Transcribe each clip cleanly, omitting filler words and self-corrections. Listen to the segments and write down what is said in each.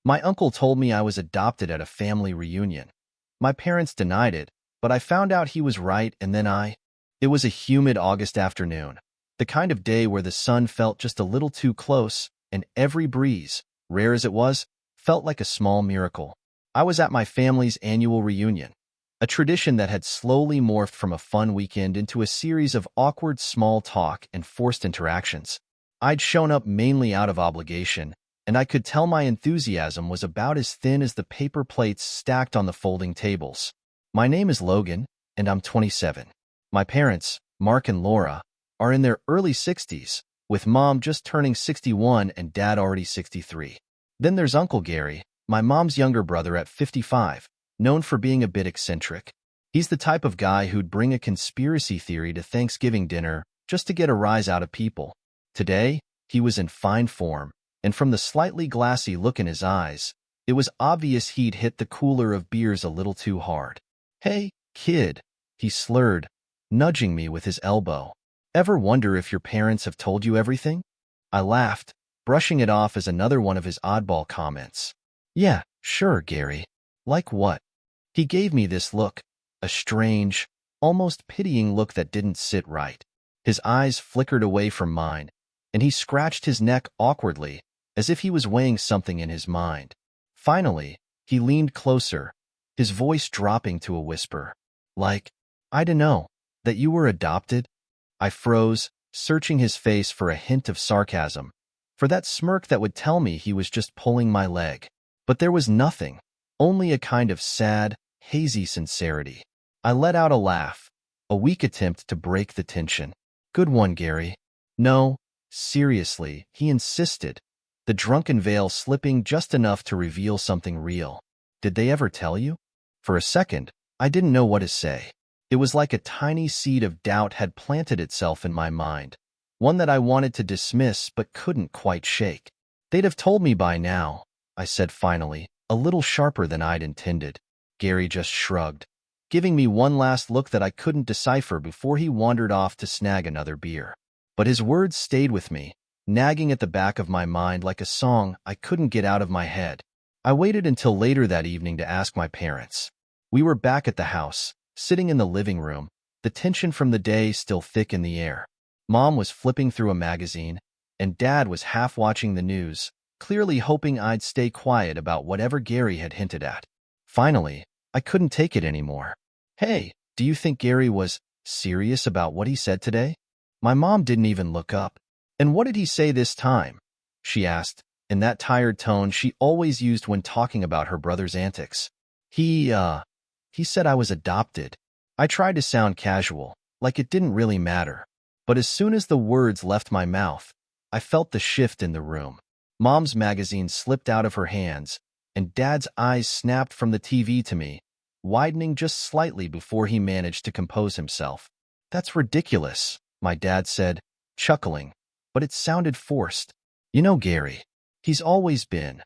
My uncle told me I was adopted at a family reunion. My parents denied it, but I found out he was right, and then It was a humid August afternoon, the kind of day where the sun felt just a little too close, and every breeze, rare as it was, felt like a small miracle. I was at my family's annual reunion, a tradition that had slowly morphed from a fun weekend into a series of awkward small talk and forced interactions. I'd shown up mainly out of obligation, and I could tell my enthusiasm was about as thin as the paper plates stacked on the folding tables. My name is Logan, and I'm 27. My parents, Mark and Laura, are in their early 60s, with Mom just turning 61 and Dad already 63. Then there's Uncle Gary, my mom's younger brother at 55, known for being a bit eccentric. He's the type of guy who'd bring a conspiracy theory to Thanksgiving dinner just to get a rise out of people. Today, he was in fine form, and from the slightly glassy look in his eyes, it was obvious he'd hit the cooler of beers a little too hard. "Hey, kid," he slurred, nudging me with his elbow. "Ever wonder if your parents have told you everything?" I laughed, brushing it off as another one of his oddball comments. "Yeah, sure, Gary. Like what?" He gave me this look, a strange, almost pitying look that didn't sit right. His eyes flickered away from mine, and he scratched his neck awkwardly, as if he was weighing something in his mind. Finally, he leaned closer, his voice dropping to a whisper. "Like, I dunno, that you were adopted?" I froze, searching his face for a hint of sarcasm, for that smirk that would tell me he was just pulling my leg. But there was nothing, only a kind of sad, hazy sincerity. I let out a laugh, a weak attempt to break the tension. "Good one, Gary." "No, seriously," he insisted, the drunken veil slipping just enough to reveal something real. "Did they ever tell you?" For a second, I didn't know what to say. It was like a tiny seed of doubt had planted itself in my mind, one that I wanted to dismiss but couldn't quite shake. "They'd have told me by now," I said finally, a little sharper than I'd intended. Gary just shrugged, giving me one last look that I couldn't decipher before he wandered off to snag another beer. But his words stayed with me, nagging at the back of my mind like a song I couldn't get out of my head. I waited until later that evening to ask my parents. We were back at the house, sitting in the living room, the tension from the day still thick in the air. Mom was flipping through a magazine, and Dad was half watching the news, clearly hoping I'd stay quiet about whatever Gary had hinted at. Finally, I couldn't take it anymore. "Hey, do you think Gary was serious about what he said today?" My mom didn't even look up. "And what did he say this time?" she asked, in that tired tone she always used when talking about her brother's antics. He said I was adopted." I tried to sound casual, like it didn't really matter. But as soon as the words left my mouth, I felt the shift in the room. Mom's magazine slipped out of her hands, and Dad's eyes snapped from the TV to me, widening just slightly before he managed to compose himself. "That's ridiculous," my dad said, chuckling, but it sounded forced. "You know Gary. He's always been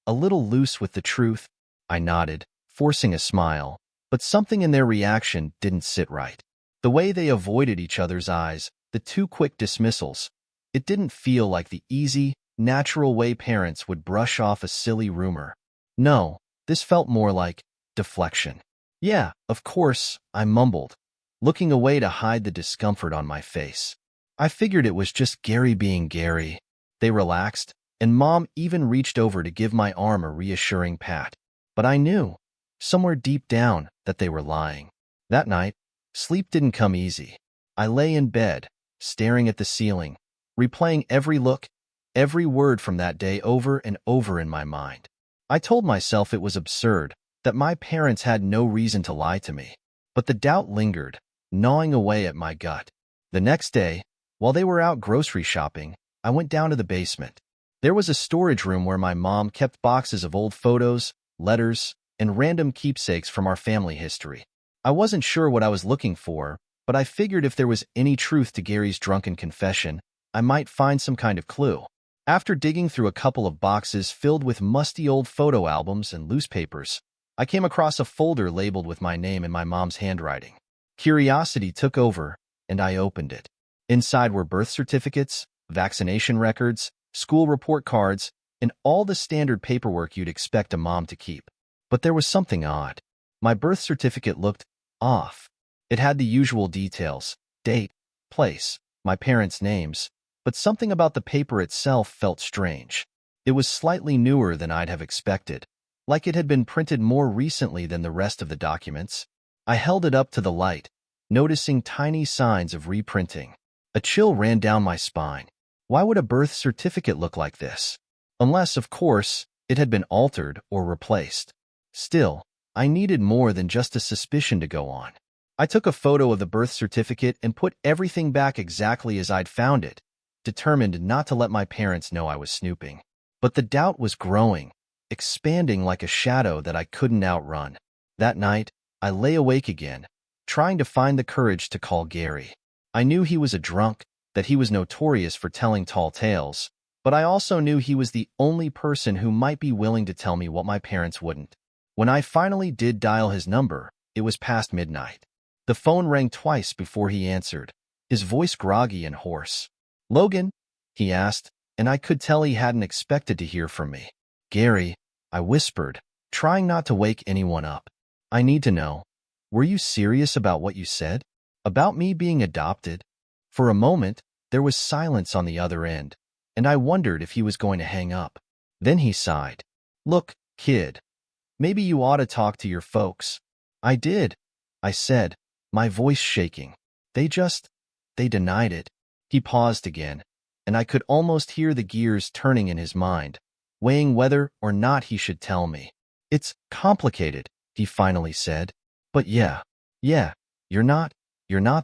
a little loose with the truth." I nodded, forcing a smile, but something in their reaction didn't sit right. The way they avoided each other's eyes, the two quick dismissals, it didn't feel like the easy, natural way parents would brush off a silly rumor. No, this felt more like deflection. "Yeah, of course," I mumbled, looking away to hide the discomfort on my face. "I figured it was just Gary being Gary." They relaxed, and Mom even reached over to give my arm a reassuring pat. But I knew, somewhere deep down, that they were lying. That night, sleep didn't come easy. I lay in bed, staring at the ceiling, replaying every look, every word from that day over and over in my mind. I told myself it was absurd, that my parents had no reason to lie to me. But the doubt lingered, gnawing away at my gut. The next day, while they were out grocery shopping, I went down to the basement. There was a storage room where my mom kept boxes of old photos, letters, and random keepsakes from our family history. I wasn't sure what I was looking for, but I figured if there was any truth to Gary's drunken confession, I might find some kind of clue. After digging through a couple of boxes filled with musty old photo albums and loose papers, I came across a folder labeled with my name in my mom's handwriting. Curiosity took over, and I opened it. Inside were birth certificates, vaccination records, school report cards, and all the standard paperwork you'd expect a mom to keep. But there was something odd. My birth certificate looked off. It had the usual details: date, place, my parents' names, but something about the paper itself felt strange. It was slightly newer than I'd have expected, like it had been printed more recently than the rest of the documents. I held it up to the light, noticing tiny signs of reprinting. A chill ran down my spine. Why would a birth certificate look like this? Unless, of course, it had been altered or replaced. Still, I needed more than just a suspicion to go on. I took a photo of the birth certificate and put everything back exactly as I'd found it, determined not to let my parents know I was snooping. But the doubt was growing, expanding like a shadow that I couldn't outrun. That night, I lay awake again, trying to find the courage to call Gary. I knew he was a drunk, that he was notorious for telling tall tales, but I also knew he was the only person who might be willing to tell me what my parents wouldn't. When I finally did dial his number, it was past midnight. The phone rang twice before he answered, his voice groggy and hoarse. "Logan?" he asked, and I could tell he hadn't expected to hear from me. "Gary," I whispered, trying not to wake anyone up. "I need to know, were you serious about what you said? About me being adopted?" For a moment, there was silence on the other end, and I wondered if he was going to hang up. Then he sighed. "Look, kid, maybe you ought to talk to your folks." "I did," I said, my voice shaking. They denied it." He paused again, and I could almost hear the gears turning in his mind, weighing whether or not he should tell me. "It's complicated," he finally said. "But yeah, you're not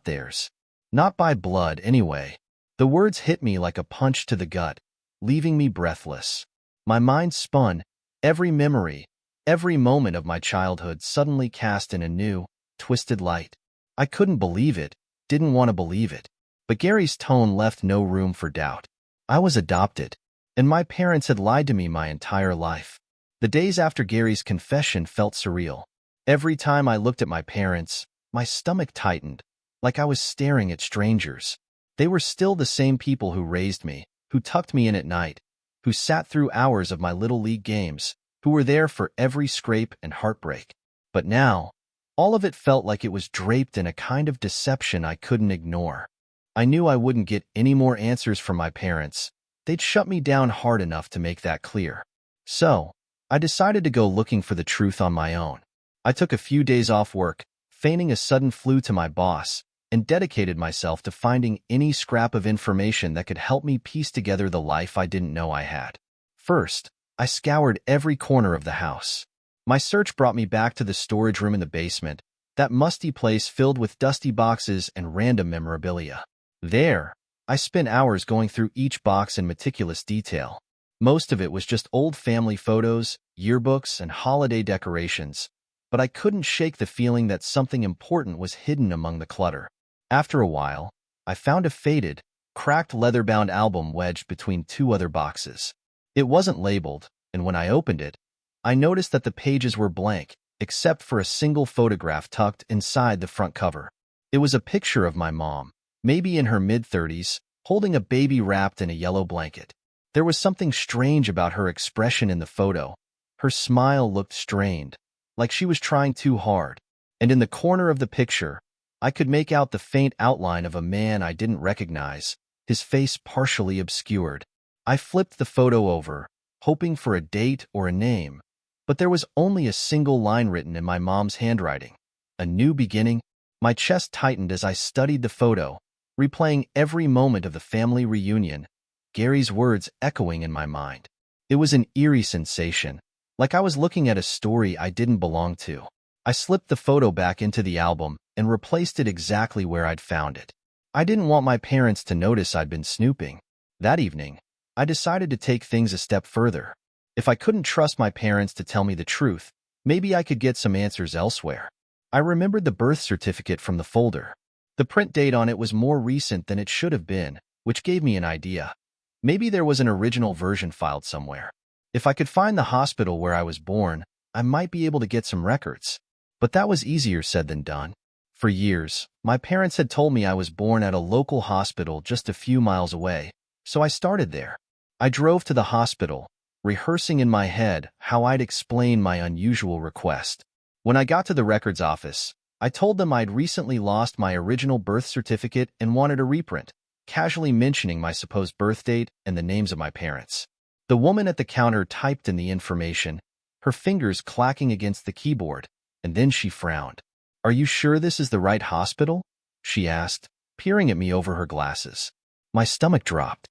theirs. Not by blood, anyway." The words hit me like a punch to the gut, leaving me breathless. My mind spun, every memory, every moment of my childhood suddenly cast in a new, twisted light. I couldn't believe it, didn't want to believe it. But Gary's tone left no room for doubt. I was adopted, and my parents had lied to me my entire life. The days after Gary's confession felt surreal. Every time I looked at my parents, my stomach tightened, like I was staring at strangers. They were still the same people who raised me, who tucked me in at night, who sat through hours of my little league games, who were there for every scrape and heartbreak. But now, all of it felt like it was draped in a kind of deception I couldn't ignore. I knew I wouldn't get any more answers from my parents. They'd shut me down hard enough to make that clear. So, I decided to go looking for the truth on my own. I took a few days off work, feigning a sudden flu to my boss, and dedicated myself to finding any scrap of information that could help me piece together the life I didn't know I had. First, I scoured every corner of the house. My search brought me back to the storage room in the basement, that musty place filled with dusty boxes and random memorabilia. There, I spent hours going through each box in meticulous detail. Most of it was just old family photos, yearbooks, and holiday decorations, but I couldn't shake the feeling that something important was hidden among the clutter. After a while, I found a faded, cracked leather-bound album wedged between two other boxes. It wasn't labeled, and when I opened it, I noticed that the pages were blank, except for a single photograph tucked inside the front cover. It was a picture of my mom, maybe in her mid-30s, holding a baby wrapped in a yellow blanket. There was something strange about her expression in the photo. Her smile looked strained, like she was trying too hard. And in the corner of the picture, I could make out the faint outline of a man I didn't recognize, his face partially obscured. I flipped the photo over, hoping for a date or a name, but there was only a single line written in my mom's handwriting. "A new beginning." My chest tightened as I studied the photo, replaying every moment of the family reunion, Gary's words echoing in my mind. It was an eerie sensation, like I was looking at a story I didn't belong to. I slipped the photo back into the album and replaced it exactly where I'd found it. I didn't want my parents to notice I'd been snooping. That evening, I decided to take things a step further. If I couldn't trust my parents to tell me the truth, maybe I could get some answers elsewhere. I remembered the birth certificate from the folder. The print date on it was more recent than it should have been, which gave me an idea. Maybe there was an original version filed somewhere. If I could find the hospital where I was born, I might be able to get some records. But that was easier said than done. For years, my parents had told me I was born at a local hospital just a few miles away, so I started there. I drove to the hospital, rehearsing in my head how I'd explain my unusual request. When I got to the records office, I told them I'd recently lost my original birth certificate and wanted a reprint, casually mentioning my supposed birth date and the names of my parents. The woman at the counter typed in the information, her fingers clacking against the keyboard, and then she frowned. "Are you sure this is the right hospital?" she asked, peering at me over her glasses. My stomach dropped.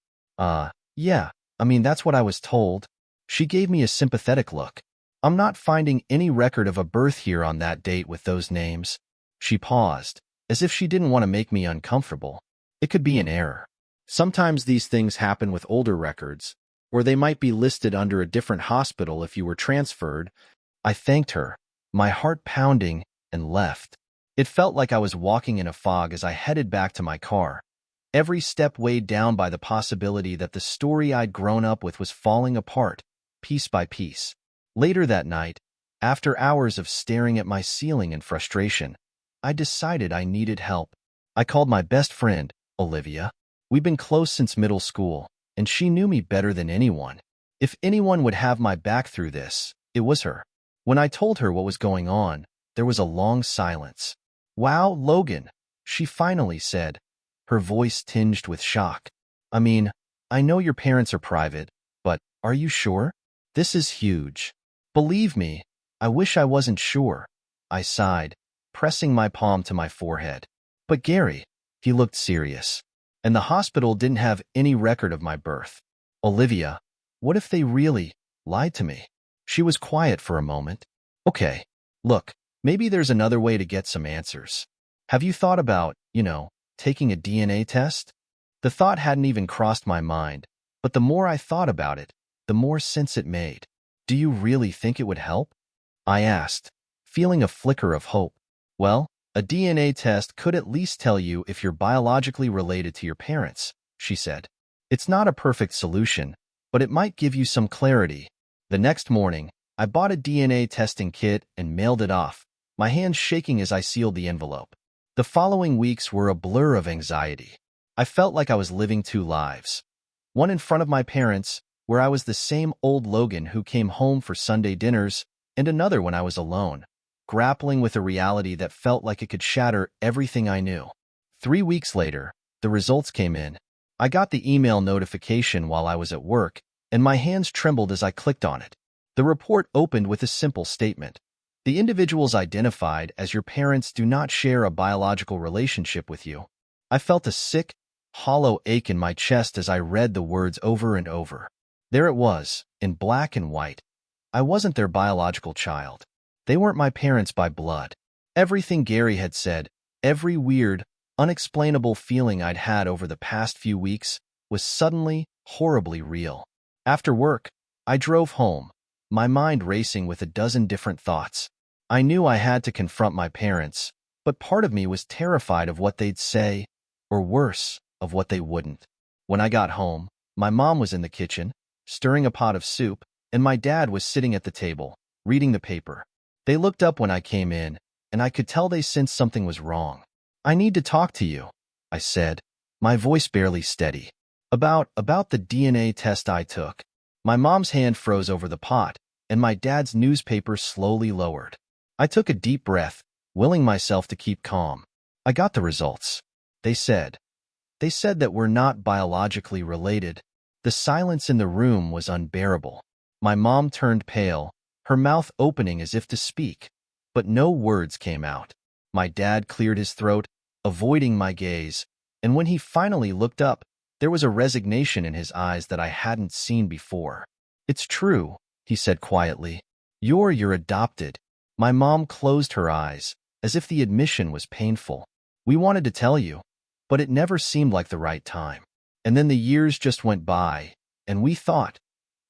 Yeah, that's what I was told." She gave me a sympathetic look. "I'm not finding any record of a birth here on that date with those names." She paused, as if she didn't want to make me uncomfortable. It could be an error. Sometimes these things happen with older records, or they might be listed under a different hospital if you were transferred. I thanked her, my heart pounding, and left. It felt like I was walking in a fog as I headed back to my car, every step weighed down by the possibility that the story I'd grown up with was falling apart, piece by piece. Later that night, after hours of staring at my ceiling in frustration, I decided I needed help. I called my best friend, Olivia. We'd been close since middle school, and she knew me better than anyone. If anyone would have my back through this, it was her. When I told her what was going on, there was a long silence. "Wow, Logan," she finally said, her voice tinged with shock. I know your parents are private, but are you sure? This is huge." "Believe me, I wish I wasn't sure," I sighed, pressing my palm to my forehead. "But Gary," he looked serious, "and the hospital didn't have any record of my birth." "Olivia, what if they really lied to me?" She was quiet for a moment. "Okay, look, maybe there's another way to get some answers. Have you thought about, taking a DNA test?" The thought hadn't even crossed my mind, but the more I thought about it, the more sense it made. "Do you really think it would help?" I asked, feeling a flicker of hope. "Well, a DNA test could at least tell you if you're biologically related to your parents," she said. "It's not a perfect solution, but it might give you some clarity." The next morning, I bought a DNA testing kit and mailed it off, my hands shaking as I sealed the envelope. The following weeks were a blur of anxiety. I felt like I was living two lives. One in front of my parents, where I was the same old Logan who came home for Sunday dinners, and another when I was alone, grappling with a reality that felt like it could shatter everything I knew. 3 weeks later, the results came in. I got the email notification while I was at work, and my hands trembled as I clicked on it. The report opened with a simple statement. "The individuals identified as your parents do not share a biological relationship with you." I felt a sick, hollow ache in my chest as I read the words over and over. There it was, in black and white. I wasn't their biological child. They weren't my parents by blood. Everything Gary had said, every weird, unexplainable feeling I'd had over the past few weeks, was suddenly, horribly real. After work, I drove home, my mind racing with a dozen different thoughts. I knew I had to confront my parents, but part of me was terrified of what they'd say, or worse, of what they wouldn't. When I got home, my mom was in the kitchen, stirring a pot of soup, and my dad was sitting at the table, reading the paper. They looked up when I came in, and I could tell they sensed something was wrong. "I need to talk to you," I said, my voice barely steady. About the DNA test I took." My mom's hand froze over the pot, and my dad's newspaper slowly lowered. I took a deep breath, willing myself to keep calm. "I got the results. They said that we're not biologically related." The silence in the room was unbearable. My mom turned pale, her mouth opening as if to speak, but no words came out. My dad cleared his throat, avoiding my gaze, and when he finally looked up, there was a resignation in his eyes that I hadn't seen before. "It's true," he said quietly. You're adopted." My mom closed her eyes, as if the admission was painful. "We wanted to tell you, but it never seemed like the right time. And then the years just went by, and we thought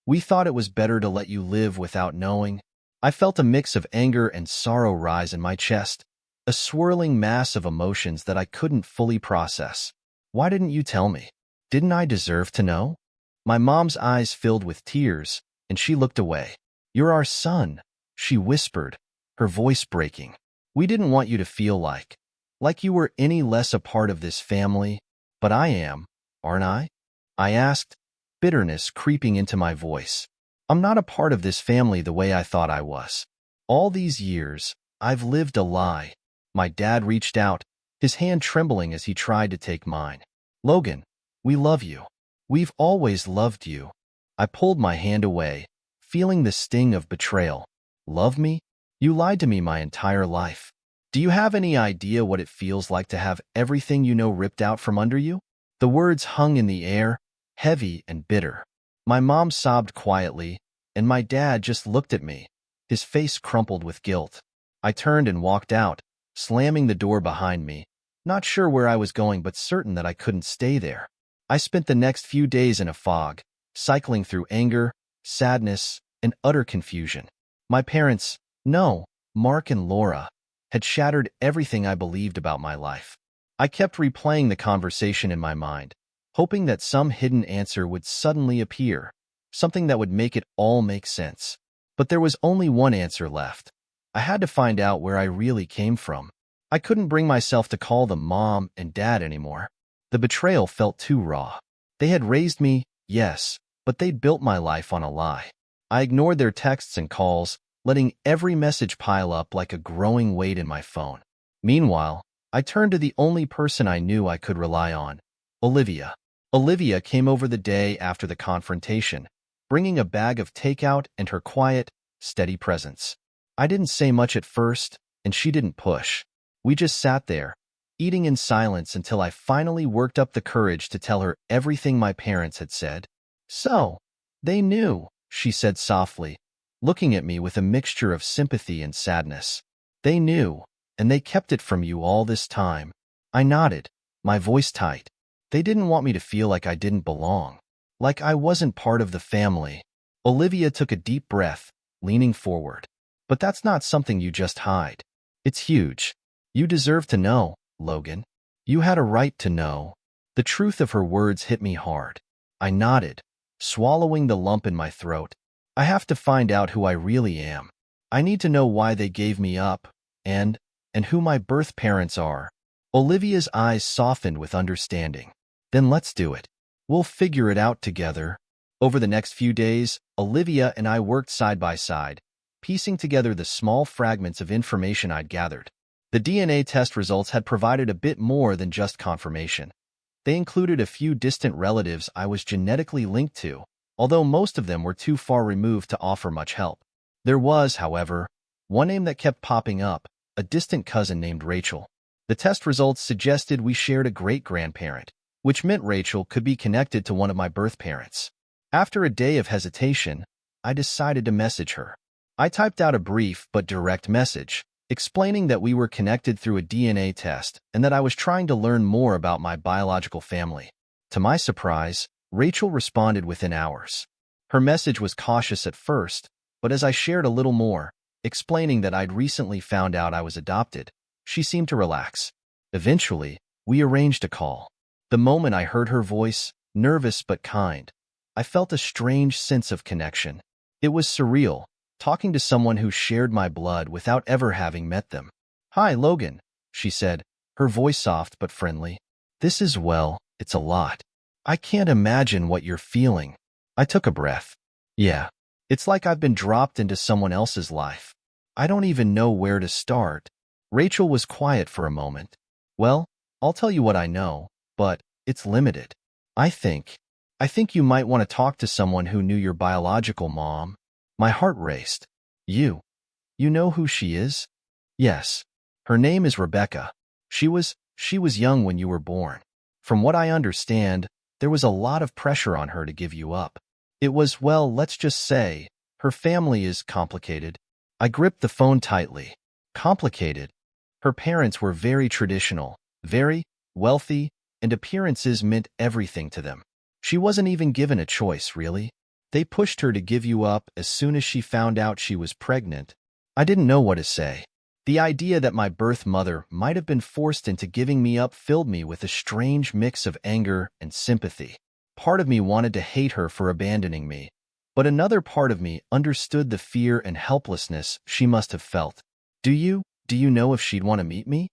it was better to let you live without knowing." I felt a mix of anger and sorrow rise in my chest, a swirling mass of emotions that I couldn't fully process. "Why didn't you tell me? Didn't I deserve to know?" My mom's eyes filled with tears, and she looked away. "You're our son," she whispered, her voice breaking. "We didn't want you to feel like you were any less a part of this family. But I am, aren't I?" I asked, bitterness creeping into my voice. I'm not a part of this family the way I thought I was. All these years, I've lived a lie. My dad reached out, his hand trembling as he tried to take mine. Logan, we love you. We've always loved you. I pulled my hand away, feeling the sting of betrayal. Love me? You lied to me my entire life. Do you have any idea what it feels like to have everything you know ripped out from under you? The words hung in the air, heavy and bitter. My mom sobbed quietly, and my dad just looked at me, his face crumpled with guilt. I turned and walked out, slamming the door behind me, not sure where I was going but certain that I couldn't stay there. I spent the next few days in a fog, cycling through anger, sadness, and utter confusion. My parents, no, Mark and Laura, had shattered everything I believed about my life. I kept replaying the conversation in my mind, hoping that some hidden answer would suddenly appear, something that would make it all make sense. But there was only one answer left. I had to find out where I really came from. I couldn't bring myself to call them mom and dad anymore. The betrayal felt too raw. They had raised me, yes, but they'd built my life on a lie. I ignored their texts and calls, letting every message pile up like a growing weight in my phone. Meanwhile, I turned to the only person I knew I could rely on, Olivia. Olivia came over the day after the confrontation, bringing a bag of takeout and her quiet, steady presence. I didn't say much at first, and she didn't push. We just sat there, eating in silence until I finally worked up the courage to tell her everything my parents had said. So, they knew, she said softly, looking at me with a mixture of sympathy and sadness. They knew, and they kept it from you all this time. I nodded, my voice tight. They didn't want me to feel like I didn't belong, like I wasn't part of the family. Olivia took a deep breath, leaning forward. But that's not something you just hide. It's huge. You deserve to know, Logan. You had a right to know. The truth of her words hit me hard. I nodded, swallowing the lump in my throat. I have to find out who I really am. I need to know why they gave me up, and who my birth parents are. Olivia's eyes softened with understanding. Then let's do it. We'll figure it out together. Over the next few days, Olivia and I worked side by side, piecing together the small fragments of information I'd gathered. The DNA test results had provided a bit more than just confirmation. They included a few distant relatives I was genetically linked to, although most of them were too far removed to offer much help. There was, however, one name that kept popping up, a distant cousin named Rachel. The test results suggested we shared a great-grandparent, which meant Rachel could be connected to one of my birth parents. After a day of hesitation, I decided to message her. I typed out a brief but direct message, explaining that we were connected through a DNA test and that I was trying to learn more about my biological family. To my surprise, Rachel responded within hours. Her message was cautious at first, but as I shared a little more, explaining that I'd recently found out I was adopted, she seemed to relax. Eventually, we arranged a call. The moment I heard her voice, nervous but kind, I felt a strange sense of connection. It was surreal, talking to someone who shared my blood without ever having met them. "Hi, Logan," she said, her voice soft but friendly. "This is, well, it's a lot. I can't imagine what you're feeling." I took a breath. Yeah, it's like I've been dropped into someone else's life. I don't even know where to start. Rachel was quiet for a moment. "Well, I'll tell you what I know, but it's limited. I think you might want to talk to someone who knew your biological mom." My heart raced. You know who she is?" "Yes. Her name is Rebecca. She was young when you were born. From what I understand, there was a lot of pressure on her to give you up. It was, well, let's just say, her family is complicated." I gripped the phone tightly. Complicated. Her parents were very traditional, very wealthy, and appearances meant everything to them. She wasn't even given a choice, really. They pushed her to give you up as soon as she found out she was pregnant. I didn't know what to say. The idea that my birth mother might have been forced into giving me up filled me with a strange mix of anger and sympathy. Part of me wanted to hate her for abandoning me, but another part of me understood the fear and helplessness she must have felt. Do you know if she'd want to meet me?"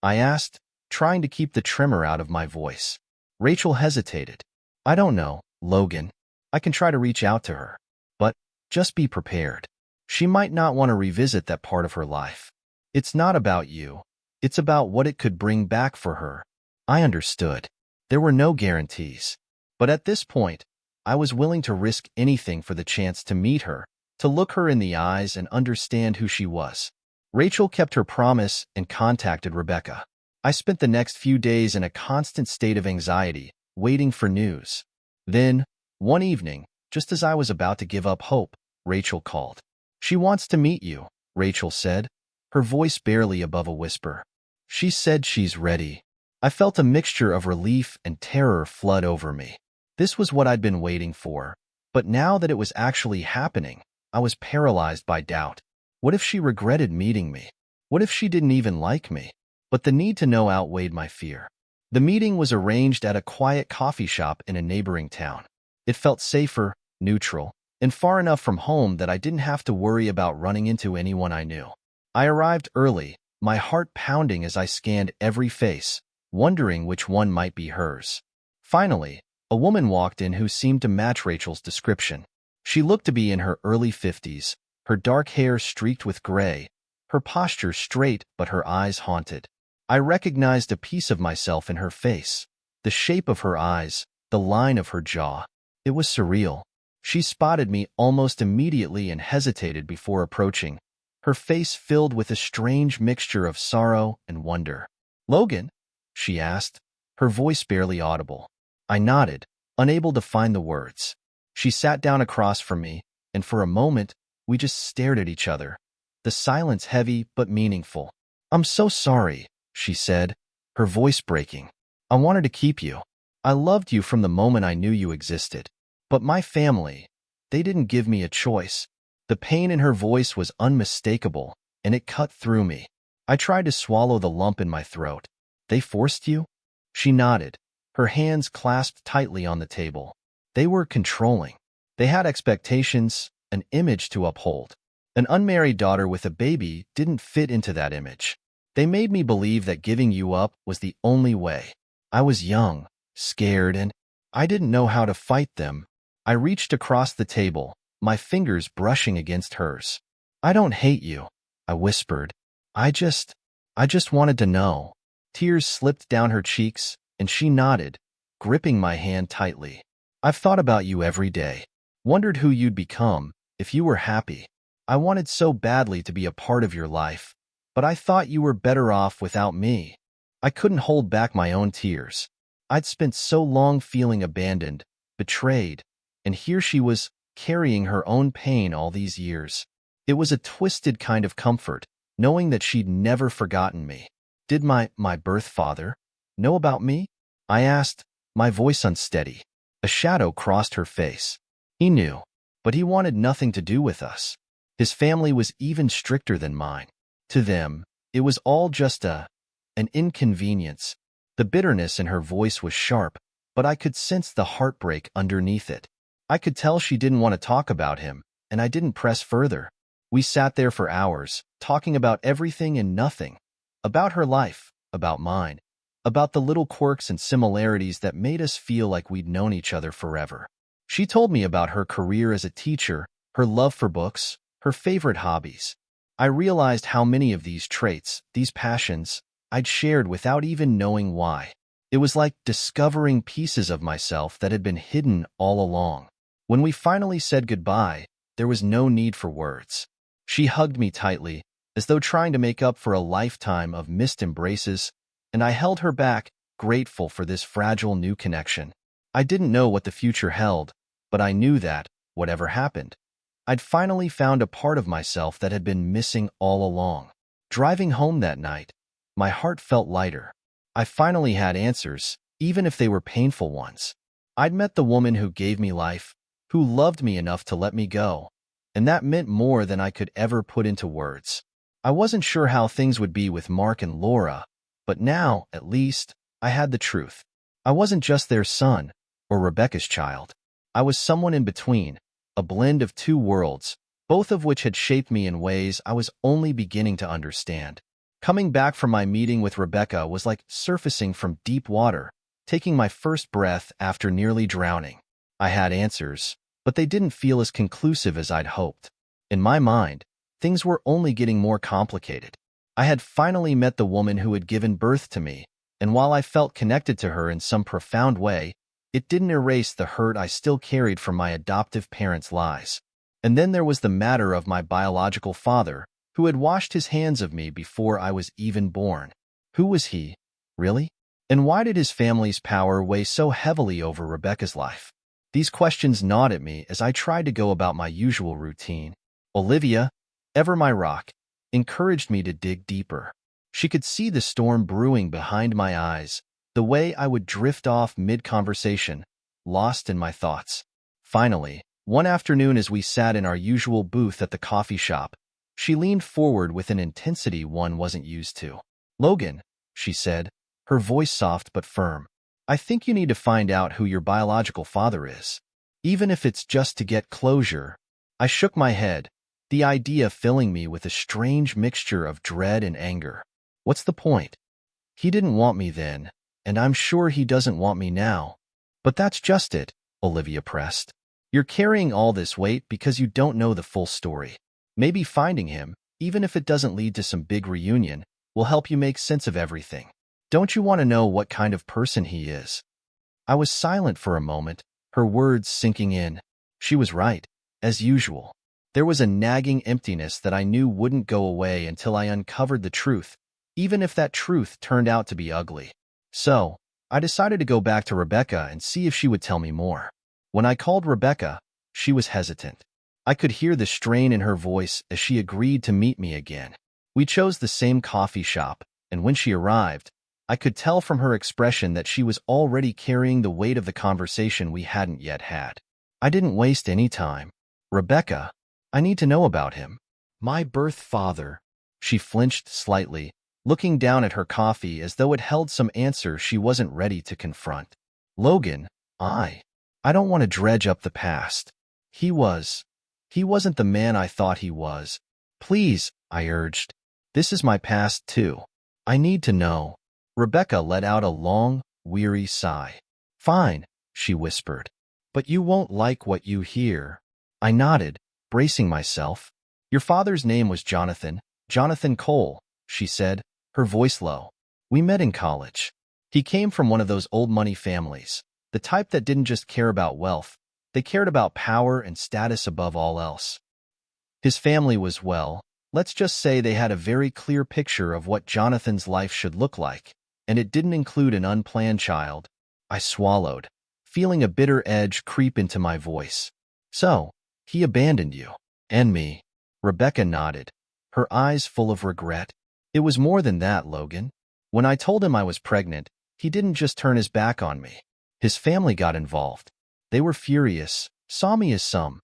I asked, trying to keep the tremor out of my voice. Rachel hesitated. "I don't know, Logan. I can try to reach out to her. But Just be prepared. She might not want to revisit that part of her life. It's not about you. It's about what it could bring back for her. I understood. There were no guarantees. But at this point, I was willing to risk anything for the chance to meet her, to look her in the eyes and understand who she was. Rachel kept her promise and contacted Rebecca. I spent the next few days in a constant state of anxiety, waiting for news. Then, one evening, just as I was about to give up hope, Rachel called. "She wants to meet you," Rachel said, her voice barely above a whisper. "She said she's ready." I felt a mixture of relief and terror flood over me. This was what I'd been waiting for, but now that it was actually happening, I was paralyzed by doubt. What if she regretted meeting me? What if she didn't even like me? But the need to know outweighed my fear. The meeting was arranged at a quiet coffee shop in a neighboring town. It felt safer, neutral, and far enough from home that I didn't have to worry about running into anyone I knew. I arrived early, my heart pounding as I scanned every face, wondering which one might be hers. Finally, a woman walked in who seemed to match Rachel's description. She looked to be in her early 50s, her dark hair streaked with gray, her posture straight but her eyes haunted. I recognized a piece of myself in her face, the shape of her eyes, the line of her jaw. It was surreal. She spotted me almost immediately and hesitated before approaching, her face filled with a strange mixture of sorrow and wonder. "Logan?" she asked, her voice barely audible. I nodded, unable to find the words. She sat down across from me, and for a moment, we just stared at each other, the silence heavy but meaningful. "I'm so sorry," she said, her voice breaking. "I wanted to keep you. I loved you from the moment I knew you existed. But my family, they didn't give me a choice." The pain in her voice was unmistakable, and it cut through me. I tried to swallow the lump in my throat. "They forced you?" She nodded, her hands clasped tightly on the table. They were controlling. They had expectations, an image to uphold. An unmarried daughter with a baby didn't fit into that image. They made me believe that giving you up was the only way. I was young, scared, and I didn't know how to fight them. I reached across the table, my fingers brushing against hers. "I don't hate you," I whispered. I just wanted to know." Tears slipped down her cheeks, and she nodded, gripping my hand tightly. "I've thought about you every day. Wondered who you'd become, if you were happy. I wanted so badly to be a part of your life, but I thought you were better off without me." I couldn't hold back my own tears. I'd spent so long feeling abandoned, betrayed, and here she was, carrying her own pain all these years. It was a twisted kind of comfort, knowing that she'd never forgotten me. "Did my birth father know about me?" I asked, my voice unsteady. A shadow crossed her face. "He knew, but he wanted nothing to do with us. His family was even stricter than mine. To them, it was all just an inconvenience." The bitterness in her voice was sharp, but I could sense the heartbreak underneath it. I could tell she didn't want to talk about him, and I didn't press further. We sat there for hours, talking about everything and nothing. About her life, about mine, about the little quirks and similarities that made us feel like we'd known each other forever. She told me about her career as a teacher, her love for books, her favorite hobbies. I realized how many of these traits, these passions, I'd shared without even knowing why. It was like discovering pieces of myself that had been hidden all along. When we finally said goodbye, there was no need for words. She hugged me tightly, as though trying to make up for a lifetime of missed embraces, and I held her back, grateful for this fragile new connection. I didn't know what the future held, but I knew that, whatever happened, I'd finally found a part of myself that had been missing all along. Driving home that night, my heart felt lighter. I finally had answers, even if they were painful ones. I'd met the woman who gave me life, who loved me enough to let me go, and that meant more than I could ever put into words. I wasn't sure how things would be with Mark and Laura, but now, at least, I had the truth. I wasn't just their son, or Rebecca's child. I was someone in between, a blend of two worlds, both of which had shaped me in ways I was only beginning to understand. Coming back from my meeting with Rebecca was like surfacing from deep water, taking my first breath after nearly drowning. I had answers, but they didn't feel as conclusive as I'd hoped. In my mind, things were only getting more complicated. I had finally met the woman who had given birth to me, and while I felt connected to her in some profound way, it didn't erase the hurt I still carried from my adoptive parents' lies. And then there was the matter of my biological father, who had washed his hands of me before I was even born. Who was he, really? And why did his family's power weigh so heavily over Rebecca's life? These questions gnawed at me as I tried to go about my usual routine. Olivia, ever my rock, encouraged me to dig deeper. She could see the storm brewing behind my eyes, the way I would drift off mid-conversation, lost in my thoughts. Finally, one afternoon as we sat in our usual booth at the coffee shop, she leaned forward with an intensity one wasn't used to. "Logan," she said, her voice soft but firm, "I think you need to find out who your biological father is. Even if it's just to get closure." I shook my head, the idea filling me with a strange mixture of dread and anger. What's the point? He didn't want me then, and I'm sure he doesn't want me now. But that's just it, Olivia pressed. You're carrying all this weight because you don't know the full story. Maybe finding him, even if it doesn't lead to some big reunion, will help you make sense of everything. Don't you want to know what kind of person he is? I was silent for a moment, her words sinking in. She was right, as usual. There was a nagging emptiness that I knew wouldn't go away until I uncovered the truth, even if that truth turned out to be ugly. So, I decided to go back to Rebecca and see if she would tell me more. When I called Rebecca, she was hesitant. I could hear the strain in her voice as she agreed to meet me again. We chose the same coffee shop, and when she arrived, I could tell from her expression that she was already carrying the weight of the conversation we hadn't yet had. I didn't waste any time. "Rebecca, I need to know about him." "My birth father." She flinched slightly, looking down at her coffee as though it held some answer she wasn't ready to confront. "Logan, I don't want to dredge up the past. He wasn't the man I thought he was. Please," I urged. "This is my past, too. I need to know." Rebecca let out a long, weary sigh. "Fine," she whispered. "But you won't like what you hear." I nodded, bracing myself. "Your father's name was Jonathan Cole," she said, her voice low. "We met in college. He came from one of those old money families, the type that didn't just care about wealth, they cared about power and status above all else. His family was, well, let's just say they had a very clear picture of what Jonathan's life should look like, and it didn't include an unplanned child." I swallowed, feeling a bitter edge creep into my voice. "So, he abandoned you. And me." Rebecca nodded, her eyes full of regret. "It was more than that, Logan. When I told him I was pregnant, he didn't just turn his back on me. His family got involved. They were furious, saw me as some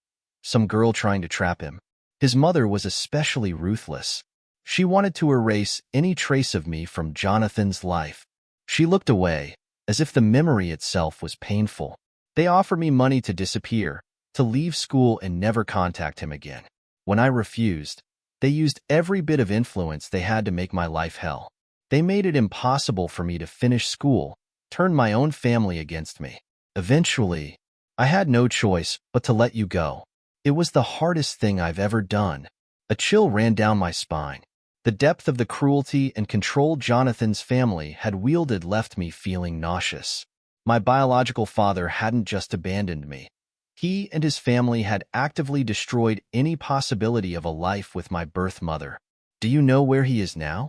girl trying to trap him. His mother was especially ruthless. She wanted to erase any trace of me from Jonathan's life. She looked away, as if the memory itself was painful. They offered me money to disappear, to leave school and never contact him again. When I refused, they used every bit of influence they had to make my life hell. They made it impossible for me to finish school, turned my own family against me. Eventually, I had no choice but to let you go. It was the hardest thing I've ever done." A chill ran down my spine. The depth of the cruelty and control Jonathan's family had wielded left me feeling nauseous. My biological father hadn't just abandoned me. He and his family had actively destroyed any possibility of a life with my birth mother. "Do you know where he is now?"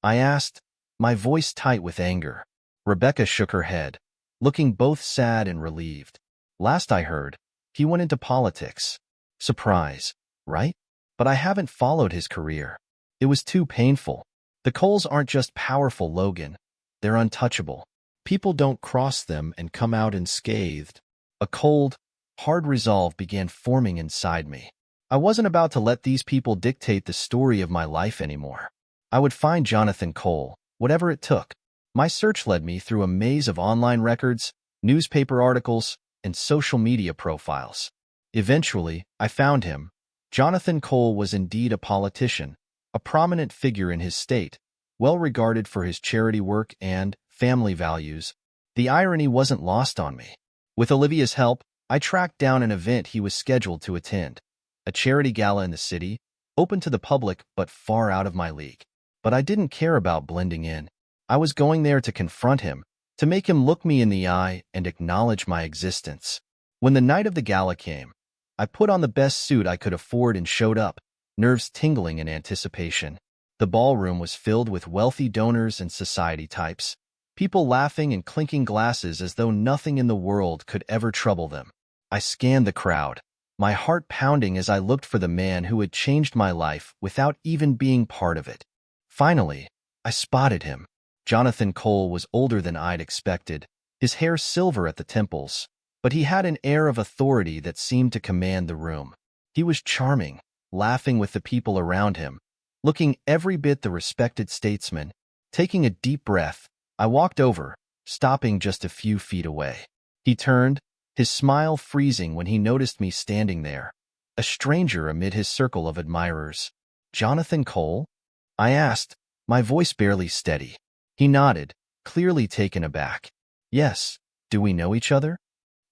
I asked, my voice tight with anger. Rebecca shook her head, looking both sad and relieved. "Last I heard, he went into politics." Surprise, right? But I haven't followed his career. It was too painful. The Coles aren't just powerful, Logan. They're untouchable. People don't cross them and come out unscathed. A cold, hard resolve began forming inside me. I wasn't about to let these people dictate the story of my life anymore. I would find Jonathan Cole, whatever it took. My search led me through a maze of online records, newspaper articles, and social media profiles. Eventually, I found him. Jonathan Cole was indeed a politician, a prominent figure in his state, well regarded for his charity work and family values. The irony wasn't lost on me. With Olivia's help, I tracked down an event he was scheduled to attend, a charity gala in the city, open to the public but far out of my league. But I didn't care about blending in. I was going there to confront him, to make him look me in the eye and acknowledge my existence. When the night of the gala came, I put on the best suit I could afford and showed up, nerves tingling in anticipation. The ballroom was filled with wealthy donors and society types, people laughing and clinking glasses as though nothing in the world could ever trouble them. I scanned the crowd, my heart pounding as I looked for the man who had changed my life without even being part of it. Finally, I spotted him. Jonathan Cole was older than I'd expected, his hair silver at the temples, but he had an air of authority that seemed to command the room. He was charming, laughing with the people around him, looking every bit the respected statesman. Taking a deep breath, I walked over, stopping just a few feet away. He turned, his smile freezing when he noticed me standing there, a stranger amid his circle of admirers. "Jonathan Cole?" I asked, my voice barely steady. He nodded, clearly taken aback. "Yes, do we know each other?"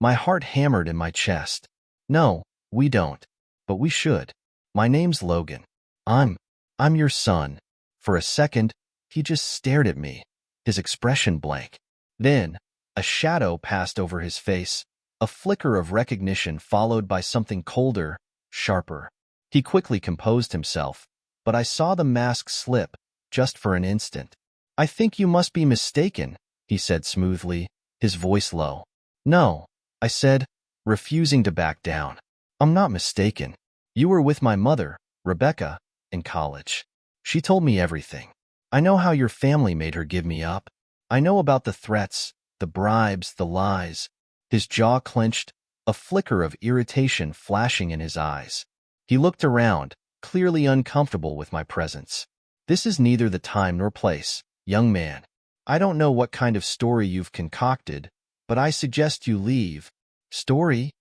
My heart hammered in my chest. "No, we don't, but we should. My name's Logan. I'm your son." For a second, he just stared at me, his expression blank. Then, a shadow passed over his face, a flicker of recognition followed by something colder, sharper. He quickly composed himself, but I saw the mask slip, just for an instant. "I think you must be mistaken," he said smoothly, his voice low. "No," I said, refusing to back down. "I'm not mistaken. You were with my mother, Rebecca, in college. She told me everything. I know how your family made her give me up. I know about the threats, the bribes, the lies." His jaw clenched, a flicker of irritation flashing in his eyes. He looked around, clearly uncomfortable with my presence. "This is neither the time nor place, young man. I don't know what kind of story you've concocted, but I suggest you leave." "Story?"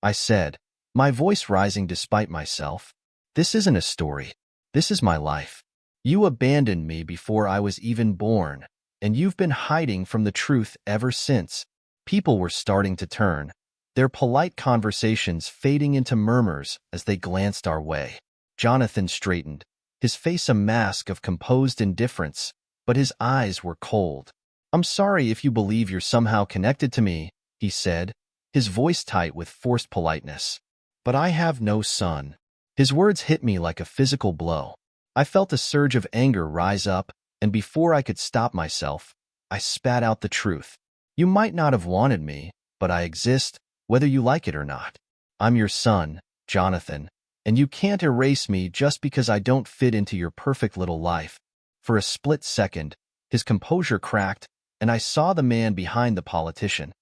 I said, my voice rising despite myself. "This isn't a story. This is my life. You abandoned me before I was even born, and you've been hiding from the truth ever since." People were starting to turn, their polite conversations fading into murmurs as they glanced our way. Jonathan straightened, his face a mask of composed indifference, but his eyes were cold. "I'm sorry if you believe you're somehow connected to me," he said, his voice tight with forced politeness. "But I have no son." His words hit me like a physical blow. I felt a surge of anger rise up, and before I could stop myself, I spat out the truth. "You might not have wanted me, but I exist, whether you like it or not. I'm your son, Jonathan, and you can't erase me just because I don't fit into your perfect little life." For a split second, his composure cracked, and I saw the man behind the politician,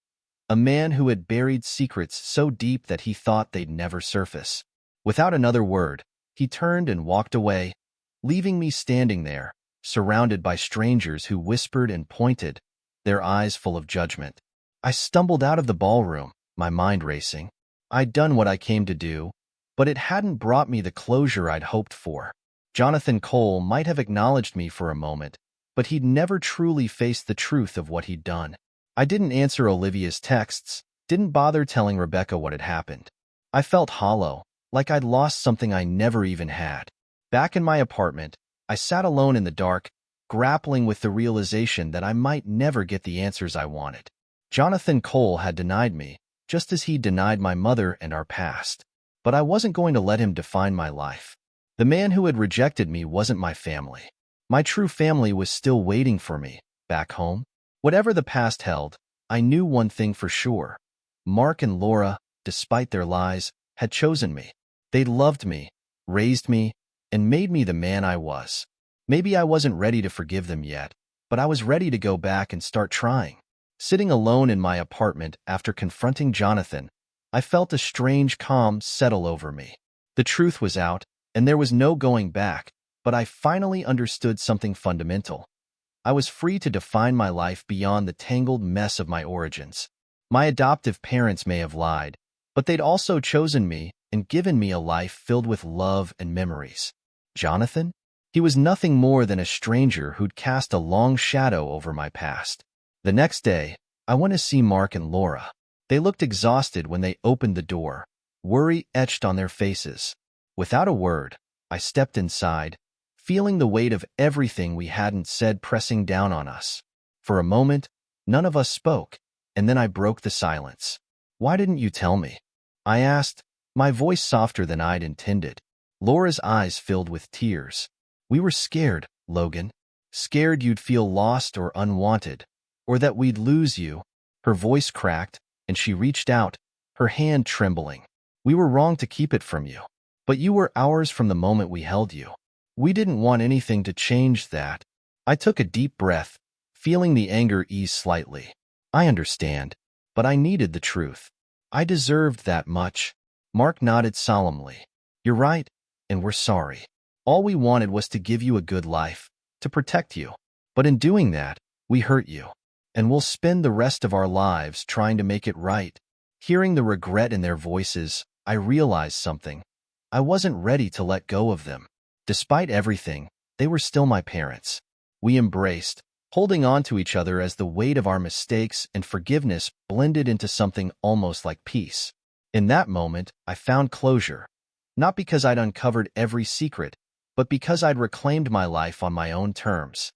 a man who had buried secrets so deep that he thought they'd never surface. Without another word, he turned and walked away, leaving me standing there, surrounded by strangers who whispered and pointed, their eyes full of judgment. I stumbled out of the ballroom, my mind racing. I'd done what I came to do, but it hadn't brought me the closure I'd hoped for. Jonathan Cole might have acknowledged me for a moment, but he'd never truly faced the truth of what he'd done. I didn't answer Olivia's texts, didn't bother telling Rebecca what had happened. I felt hollow, like I'd lost something I never even had. Back in my apartment, I sat alone in the dark, grappling with the realization that I might never get the answers I wanted. Jonathan Cole had denied me, just as he denied my mother and our past. But I wasn't going to let him define my life. The man who had rejected me wasn't my family. My true family was still waiting for me, back home. Whatever the past held, I knew one thing for sure. Mark and Laura, despite their lies, had chosen me. They'd loved me, raised me, and made me the man I was. Maybe I wasn't ready to forgive them yet, but I was ready to go back and start trying. Sitting alone in my apartment after confronting Jonathan, I felt a strange calm settle over me. The truth was out, and there was no going back, but I finally understood something fundamental. I was free to define my life beyond the tangled mess of my origins. My adoptive parents may have lied, but they'd also chosen me and given me a life filled with love and memories. Jonathan? He was nothing more than a stranger who'd cast a long shadow over my past. The next day, I went to see Mark and Laura. They looked exhausted when they opened the door, worry etched on their faces. Without a word, I stepped inside, feeling the weight of everything we hadn't said pressing down on us. For a moment, none of us spoke, and then I broke the silence. "Why didn't you tell me?" I asked, my voice softer than I'd intended. Laura's eyes filled with tears. "We were scared, Logan. Scared you'd feel lost or unwanted, or that we'd lose you." Her voice cracked, and she reached out, her hand trembling. "We were wrong to keep it from you. But you were ours from the moment we held you. We didn't want anything to change that." I took a deep breath, feeling the anger ease slightly. "I understand, but I needed the truth. I deserved that much." Mark nodded solemnly. "You're right, and we're sorry. All we wanted was to give you a good life, to protect you. But in doing that, we hurt you. And we'll spend the rest of our lives trying to make it right." Hearing the regret in their voices, I realized something. I wasn't ready to let go of them. Despite everything, they were still my parents. We embraced, holding on to each other as the weight of our mistakes and forgiveness blended into something almost like peace. In that moment, I found closure. Not because I'd uncovered every secret, but because I'd reclaimed my life on my own terms.